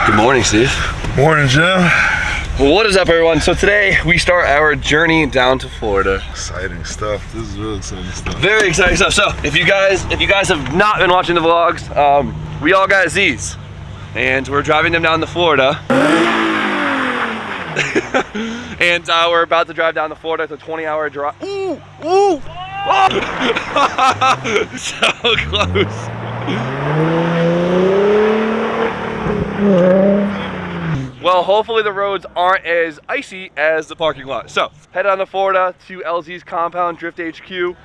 Good morning, Steve. Morning, Jim. Well, what is up, everyone? So today we start our journey down to Florida. Exciting stuff. This is real exciting stuff. Very exciting stuff. So if you guys have not been watching the vlogs, we all got Z's, and we're driving them down to Florida. And we're about to drive down to Florida. It's a 20-hour drive. Ooh, ooh, oh. So close. Well, hopefully the roads aren't as icy as the parking lot. So, head on to Florida to LZ's compound, Drift HQ. We're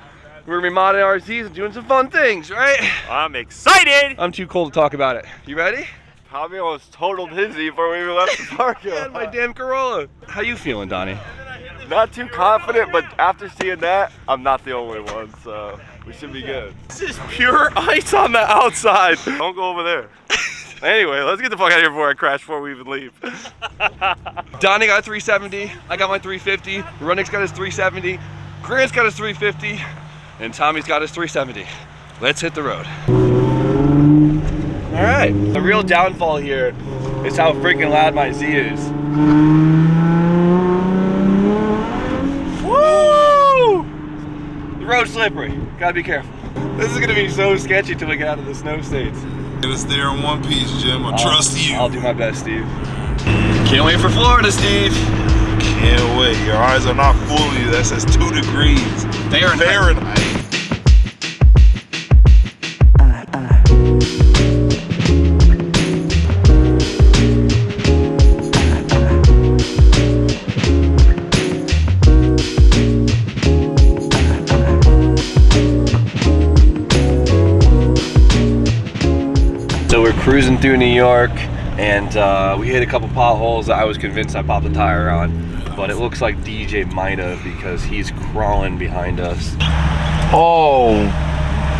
gonna be modding our Z's and doing some fun things, right? I'm excited! I'm too cold to talk about it. You ready? Tommy almost totaled his Z before we even left the parking lot. Yeah, my damn Corolla. How you feeling, Donnie? Not too confident, but after seeing that, I'm not the only one, so we should be good. This is pure ice on the outside. Don't go over there. Anyway, let's get the fuck out of here before I crash before we even leave. Donnie got a 370, I got my 350, Runnick's got his 370, Grant's got his 350, and Tommy's got his 370. Let's hit the road. All right, the real downfall here is how freaking loud my Z is. Woo! The road's slippery, gotta be careful. This is gonna be so sketchy till we get out of the snow states. Get us there in one piece, Jim. I trust you. I'll do my best, Steve. Can't wait for Florida, Steve. Can't wait. Your eyes are not fooling you. That says 2 degrees Fahrenheit. So we're cruising through New York, and we hit a couple potholes that I was convinced I popped a tire on, but it looks like DJ might have because he's crawling behind us. Oh!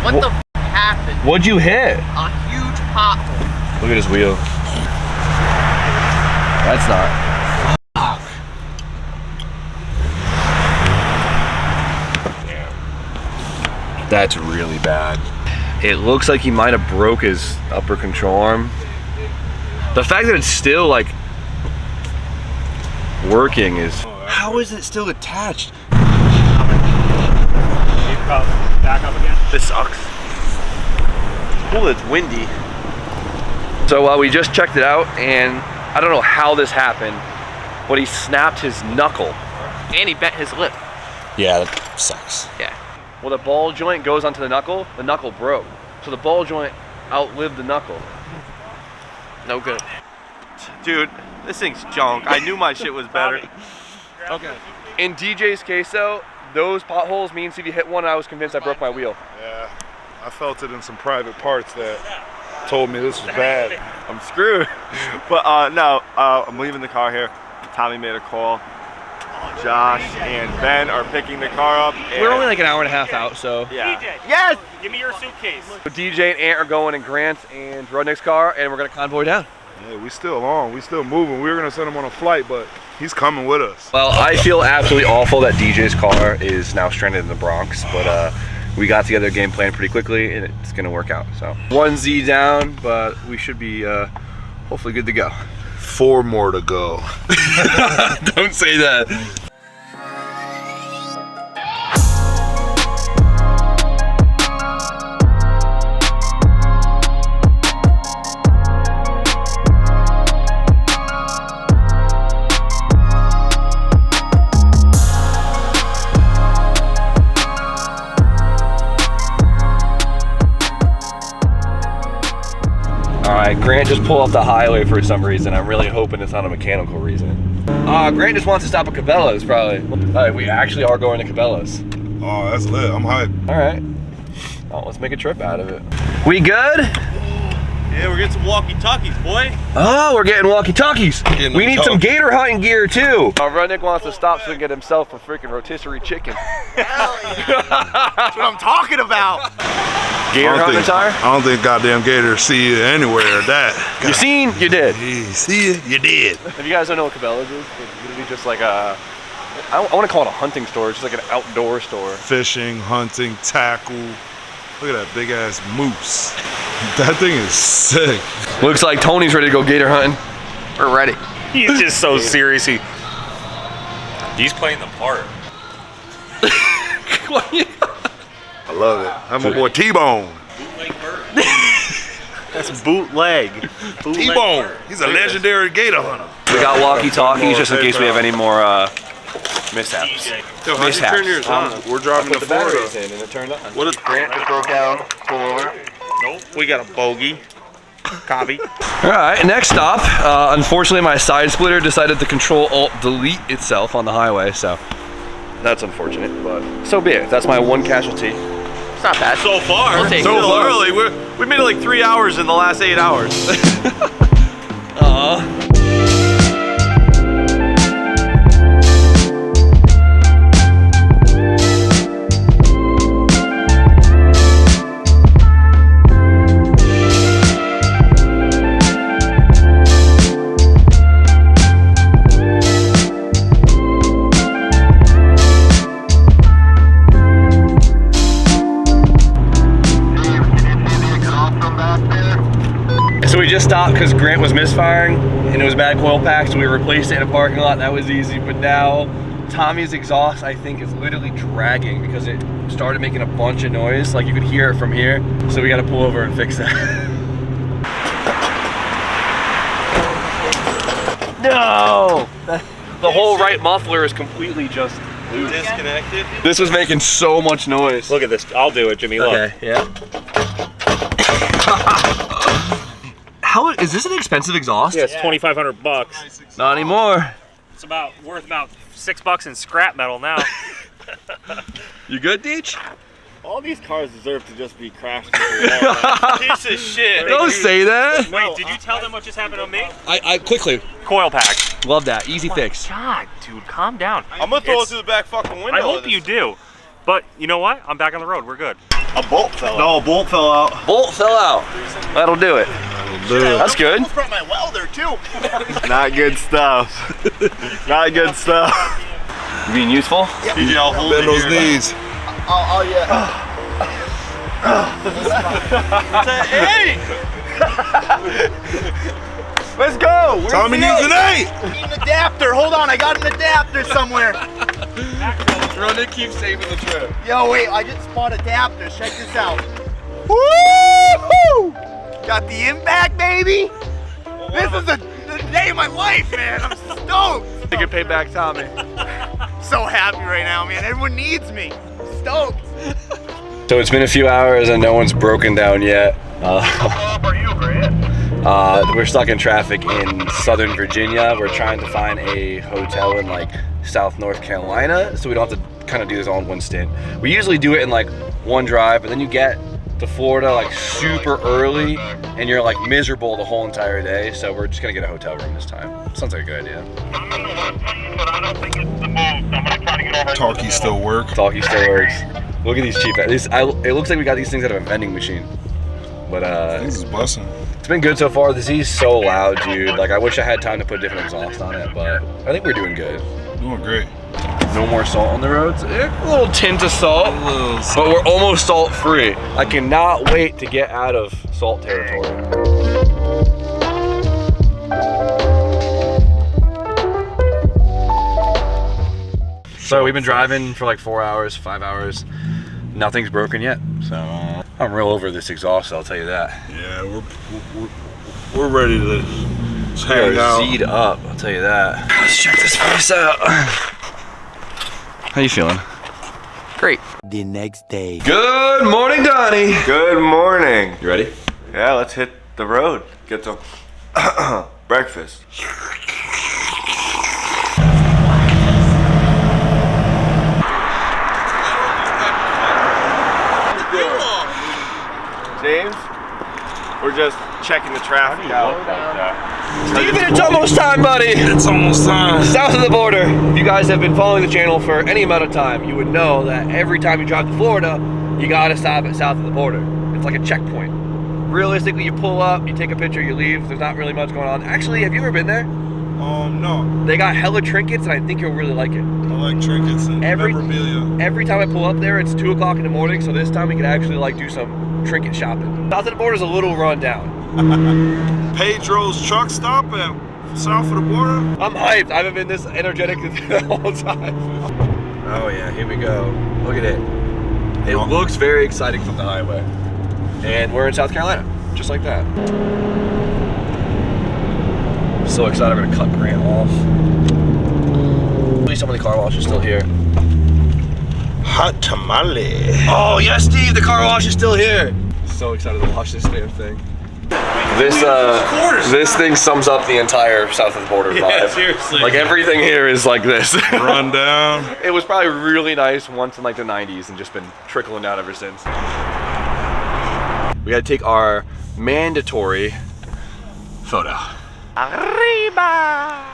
What the f happened? What'd you hit? A huge pothole. Look at his wheel. That's not. Fuck. That's really bad. It looks like he might have broke his upper control arm. The fact that it's still like working is. How is it still attached? Back up again. This sucks. Cool, it's windy. So we just checked it out, and I don't know how this happened, but he snapped his knuckle. And he bent his lip. Yeah, that sucks. Yeah. Well, the ball joint goes onto the knuckle broke. So the ball joint outlived the knuckle. No good. Dude, this thing's junk. I knew my shit was better. Okay. In DJ's case though, those potholes means if you hit one, I was convinced I broke my wheel. Yeah, I felt it in some private parts that told me this was bad. I'm screwed. But no, I'm leaving the car here. Tommy made a call. Josh and Ben are picking the car up. We're only like an hour and a half out, so. Yeah. DJ, Yes! give me your suitcase. So DJ and Ant are going in Grant's and Rudnick's car, and we're gonna convoy down. Yeah, we still on. We still moving. We were gonna send him on a flight, but he's coming with us. Well, I feel absolutely awful that DJ's car is now stranded in the Bronx, but we got together a game plan pretty quickly, and it's gonna work out. So 1 Z down, but we should be hopefully good to go. 4 more to go. Don't say that. Alright, Grant just pulled off the highway for some reason. I'm really hoping it's not a mechanical reason. Grant just wants to stop at Cabela's, probably. Alright, we actually are going to Cabela's. Oh, that's lit. I'm hyped. Alright. Oh, let's make a trip out of it. We good? Yeah, we're getting some walkie-talkies, boy. Oh, we're getting walkie-talkies. We need some gator hunting gear, too. Rudnick wants to stop so he can get himself a freaking rotisserie chicken. Hell yeah. That's what I'm talking about. Gator hunting attire? I don't think goddamn gators see you anywhere. That. You seen, you did. See you, you did. If you guys don't know what Cabela's is, it's literally just like a, I want to call it a hunting store. It's just like an outdoor store. Fishing, hunting, tackle. Look at that big ass moose. That thing is sick. Looks like Tony's ready to go gator hunting. We're ready. He's just so serious. He's playing the part. I love it. I'm a boy T-Bone. That's bootleg. T-Bone. He's a legendary gator hunter. We got walkie-talkies just in case we have any more mishaps. Yo, how'd you turn yours on? We're driving to Florida. in and it turned on. What is Grant just broke down. Pull over. Nope. We got a bogey. Copy. All right, next stop. Unfortunately, my side splitter decided to Control-Alt-Delete itself on the highway, so that's unfortunate, but so be it. That's my one casualty. It's not bad. So far. We'll take So it. early. We made it like 3 hours in the last 8 hours. So we just stopped because Grant was misfiring and it was bad coil pack, so we replaced it in a parking lot. That was easy, but now Tommy's exhaust, I think, is literally dragging because it started making a bunch of noise. Like you could hear it from here. So we got to pull over and fix that. No! The whole right muffler is completely just loose. Disconnected. This was making so much noise. Look at this. I'll do it, Jimmy. Look. Okay, yeah. How is this an expensive exhaust? Yeah, it's $2,500. Not anymore. It's worth about $6 in scrap metal now. You good, Deech? All these cars deserve to just be crashed into the wall. Piece of shit. Don't say that. Wait, did you tell them what just happened on me? I quickly. Coil pack. Love that. Easy fix. God, dude, calm down. I'm gonna throw it through the back fucking window. I hope you do. But you know what? I'm back on the road. We're good. A bolt fell out. No, a bolt fell out. Bolt fell out. That'll do it. That's good. I brought my welder too. Not good stuff. Not good stuff. You being useful? TJ, I'll hold Bend it those here. knees. Oh yeah. Let's go. Where's Tommy the needs an 8. I need an adapter. Hold on, I got an adapter somewhere. Ronan keeps saving the trip. Yo, wait, I just bought adapters. Check this out. Woo! Got the impact, baby. This is the day of my life, man. I'm stoked. You can pay back Tommy. So happy right now, man. Everyone needs me. Stoked. So it's been a few hours and no one's broken down yet. We're stuck in traffic in Southern Virginia. We're trying to find a hotel in like South North Carolina, so we don't have to kind of do this all in one stint. We usually do it in like one drive, but then you get to Florida like super early and you're like miserable the whole entire day. So we're just gonna get a hotel room this time. Sounds like a good idea. Talkie still work. Talkie still works. Look at these cheap. It looks like we got these things out of a vending machine. But This is busting. it's been good so far. This is so loud, dude. Like I wish I had time to put a different exhaust on it, but I think we're doing good. Doing great. No more salt on the roads. A little tint of salt, but we're almost salt free. I cannot wait to get out of salt territory. So we've been driving for like 4 hours, 5 hours. Nothing's broken yet. So I'm real over this exhaust, I'll tell you that. Yeah, we're ready to just hang We're out. Z'd up, I'll tell you that. Let's check this place out. How you feeling? Great. The next day. Good morning, Donnie. Good morning. You ready? Yeah, let's hit the road. Get some breakfast. James, we're just checking the traffic out. Steven, it's almost time, buddy. It's almost time. South of the border. If you guys have been following the channel for any amount of time, you would know that every time you drive to Florida, you gotta stop at south of the border. It's like a checkpoint. Realistically, you pull up, you take a picture, you leave. There's not really much going on. Actually, have you ever been there? No. They got hella trinkets, and I think you'll really like it. I like trinkets and memorabilia. Every time I pull up there, it's 2 o'clock in the morning, so this time we can actually like do some trinket shopping. South of the border is a little run down. Pedro's truck stop at south of the border? I'm hyped. I haven't been this energetic the whole time. Oh yeah, here we go. Look at it. It looks very exciting from the highway. And we're in South Carolina, just like that. So excited, we're gonna cut Grant off. At least some of the car wash is still here. Hot tamale. Oh yes, Steve, the car wash is still here. So excited to wash this damn thing. This thing sums up the entire south of the border vibe. Yeah, seriously. Like everything here is like this. Run down. It was probably really nice once in like the 90s and just been trickling down ever since. We gotta take our mandatory photo. Arriba!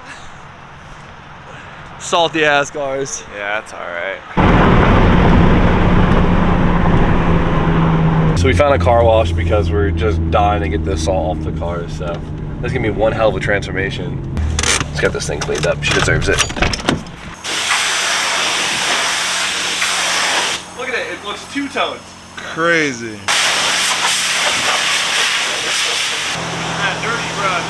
Salty ass cars. Yeah, that's alright. So we found a car wash because we're just dying to get the salt off the cars, so that's gonna be one hell of a transformation. Let's get this thing cleaned up, she deserves it. Look at it, it looks two-toned. Crazy. That dirty run.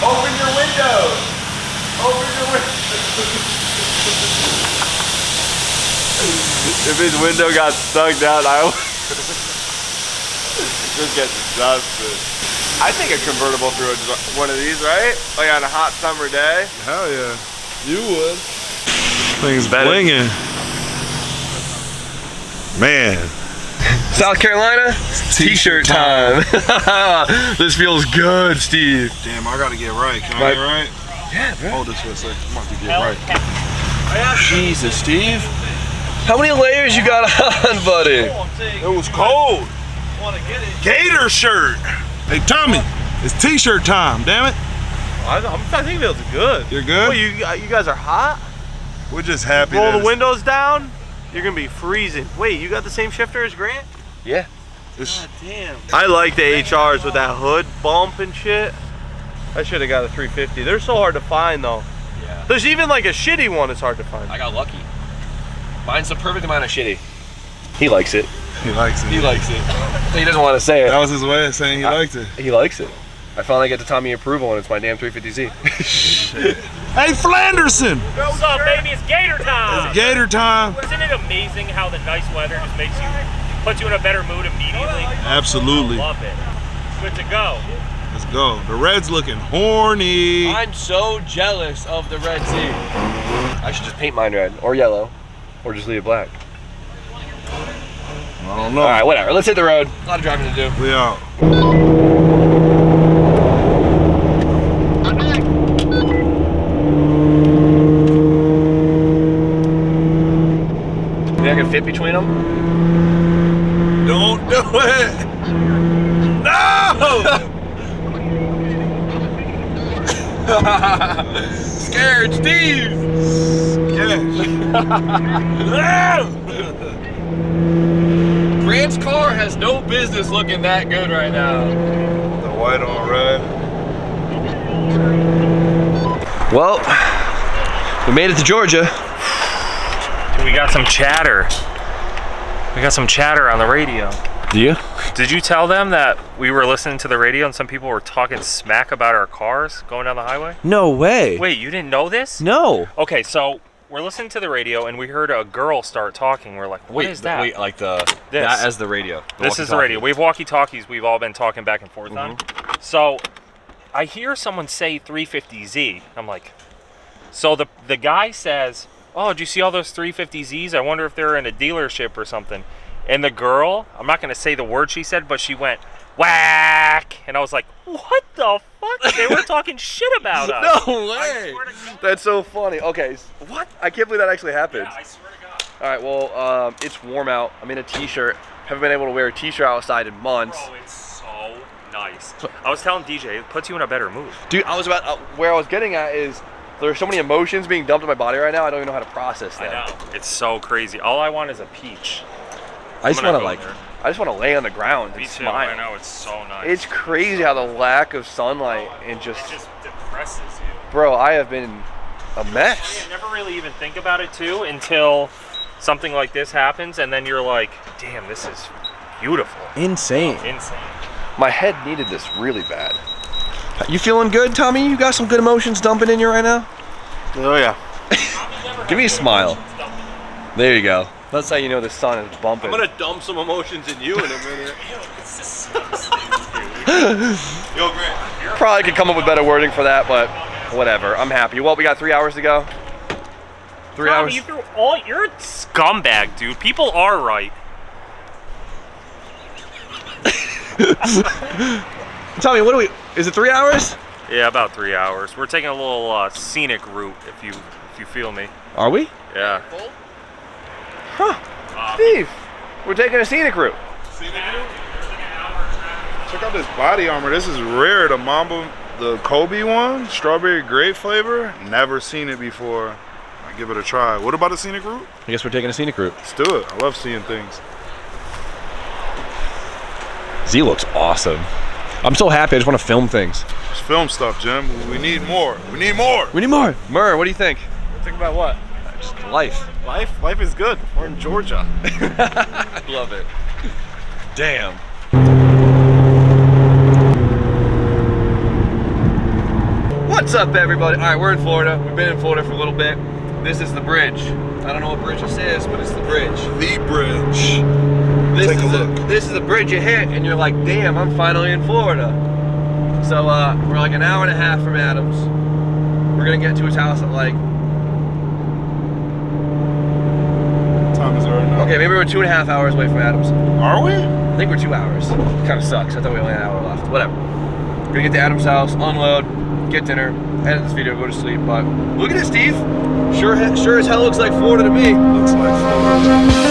Open your windows! Open your windows! If his window got stuck down, I would just get disgusted. I think a convertible through one of these, right? Like on a hot summer day. Hell yeah. You would. Thing's Better. blinging. Man. South Carolina, t-shirt time. This feels good, Steve. Damn, I gotta get right. Can I get right? Yeah, bro. Hold this for a second. I'm about to get right. Jesus, Steve. How many layers you got on, buddy? It was cold. Gator shirt. Hey, Tommy, it's t-shirt time, damn it. I think it feels good. You're good? Well, you guys are hot? We're just happy Roll that the it's- windows down, you're gonna be freezing. Wait, you got the same shifter as Grant? Yeah. it's- Damn. I like the HRs with that hood bump and shit. I should have got a 350. They're so hard to find though. Yeah. There's even like a shitty one it's hard to find. I got lucky. Mine's the perfect amount of shitty. He likes it. He likes it. He likes it. He doesn't want to say it. That was his way of saying he liked it. He likes it. I finally get the Tommy approval and it's my damn 350Z. Hey, Flanderson! What's up, baby? It's Gator time! It's Gator time. Isn't it amazing how the nice weather just makes you, puts you in a better mood immediately? Absolutely. Love it. Good to go. Let's go. The Red's looking horny. I'm so jealous of the Red Sea. I should just paint mine red or yellow or just leave it black. I don't know. All right, whatever. Let's hit the road. A lot of driving to do. We out. Think I can fit between them? Don't do it. No! Scared Steve! Grant's car has no business looking that good right now. The white on red. Well, we made it to Georgia. We got some chatter. We got some chatter on the radio. Do you? Did you tell them that we were listening to the radio and some people were talking smack about our cars going down the highway? No way. Wait, you didn't know this? No. Okay, so we're listening to the radio and we heard a girl start talking. We're like, what is that? Wait, like the This. that as the radio. This is the radio. We have walkie-talkies we've all been talking back and forth on. So I hear someone say 350Z. I'm like, so the guy says, oh, did you see all those 350Zs? I wonder if they're in a dealership or something. And the girl, I'm not going to say the word she said, but she went, whack. And I was like, what the fuck? They were talking shit about us. No way. I swear to God. That's so funny. Okay, what? I can't believe that actually happened. Yeah, I swear to God. All right, well, it's warm out. I'm in a t-shirt. Haven't been able to wear a t-shirt outside in months. Bro, it's so nice. I was telling DJ, it puts you in a better mood. Dude, I was about where I was getting at is there's so many emotions being dumped in my body right now. I don't even know how to process I that. know. It's so crazy. All I want is a peach. I just I'm gonna want to go like, there. I just want to lay on the ground Me and too. smile. I know, it's so nice. It's crazy how the lack of sunlight and It just, just depresses you. bro, I have been a mess. I never really even think about it too until something like this happens, and then you're like, damn, this is beautiful. Insane. Insane. My head needed this really bad. You feeling good, Tommy? You got some good emotions dumping in you right now? Oh yeah. Give me a smile. There you go. That's how you know the sun is bumping. I'm gonna dump some emotions in you in a minute. Yo, Grant. Probably could come up with better wording for that, but whatever. I'm happy. Well, we got 3 hours to go. 3 Tommy, hours. you're a scumbag, dude. People are right. Tommy, what do we? Is it 3 hours? Yeah, about 3 hours. We're taking a little scenic route, if you feel me. Are we? Yeah. Steve, we're taking a scenic route. Check out this body armor. This is rare. The Mamba, the Kobe one, strawberry grape flavor. Never seen it before. I give it a try. What about a scenic route? I guess we're taking a scenic route. Let's do it. I love seeing things. Z looks awesome. I'm so happy. I just want to film things. Just film stuff, Jim. We need more. We need more. We need more. Murr, what do you think? Think about what? Just life. Life is good. We're in Georgia. I love it. Damn. What's up, everybody? All right, we're in Florida. We've been in Florida for a little bit. This is the bridge. I don't know what bridge this is, but it's the bridge. The bridge. This Take is a look. this is the bridge you hit, and you're like, damn, I'm finally in Florida. So we're like an hour and a half from Adams. We're gonna get to his house at like, Time is right now. okay, maybe we're 2.5 hours away from Adams. Are we? I think we're 2 hours. Kind of sucks. I thought we only had an hour left. Whatever. We're gonna get to Adam's house, unload, get dinner, edit this video, go to sleep. But look at it, Steve. Sure as hell looks like Florida to me. Looks like Florida.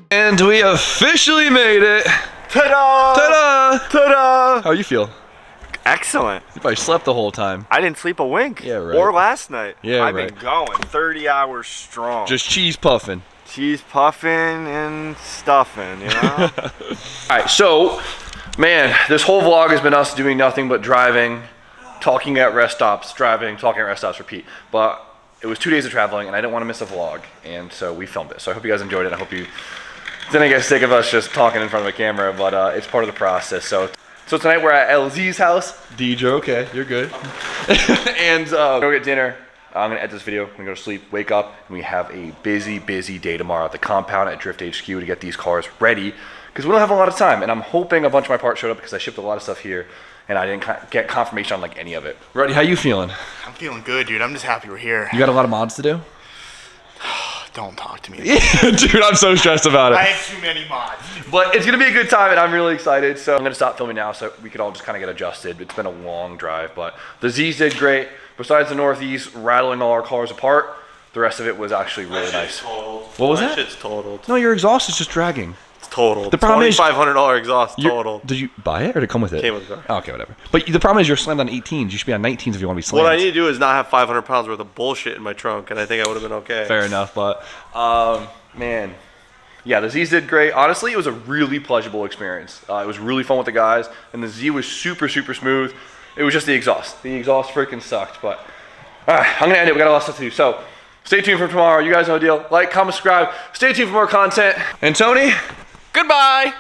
And we officially made it. Ta-da! Ta-da! Ta-da! How you feel? Excellent. You probably slept the whole time. I didn't sleep a wink. Yeah, right. Or last night. Yeah, I've right. been going 30 hours strong. Just cheese puffing. cheese puffing and stuffing, you know? All right, so, man, this whole vlog has been us doing nothing but driving, talking at rest stops, driving, talking at rest stops, repeat. But it was 2 days of traveling, and I didn't want to miss a vlog, and so we filmed it. So I hope you guys enjoyed it. I hope you didn't get sick of us just talking in front of a camera, but it's part of the process. So tonight we're at LZ's house. DJ, okay, you're good. And go get dinner. I'm gonna edit this video, I'm gonna go to sleep, wake up, and we have a busy, busy day tomorrow at the compound at Drift HQ to get these cars ready, because we don't have a lot of time, and I'm hoping a bunch of my parts showed up because I shipped a lot of stuff here, and I didn't get confirmation on like any of it. Roddy, how you feeling? I'm feeling good, dude. I'm just happy we're here. You got a lot of mods to do? Don't talk to me. Yeah, dude, I'm so stressed about it. I have too many mods. But it's gonna be a good time, and I'm really excited. So I'm gonna stop filming now so we could all just kind of get adjusted. It's been a long drive, but the Z's did great. Besides the Northeast rattling all our cars apart, the rest of it was actually really nice. Totaled. What was My that? shit's totaled. No, your exhaust is just dragging. It's totaled. The problem is- $2,500 exhaust totaled. Did you buy it or did it come with it? Came with the car. Oh, okay, whatever. But the problem is you're slammed on 18s. You should be on 19s if you want to be slammed. What I need to do is not have 500 pounds worth of bullshit in my trunk, and I think I would have been okay. Fair enough, but man, yeah, the Z's did great. Honestly, it was a really pleasurable experience. It was really fun with the guys, and the Z was super, super smooth. It was just the exhaust. The exhaust freaking sucked, but all right, I'm gonna end it. We got a lot of stuff to do. So stay tuned for tomorrow. You guys know the deal. Like, comment, subscribe. Stay tuned for more content. And Tony, goodbye.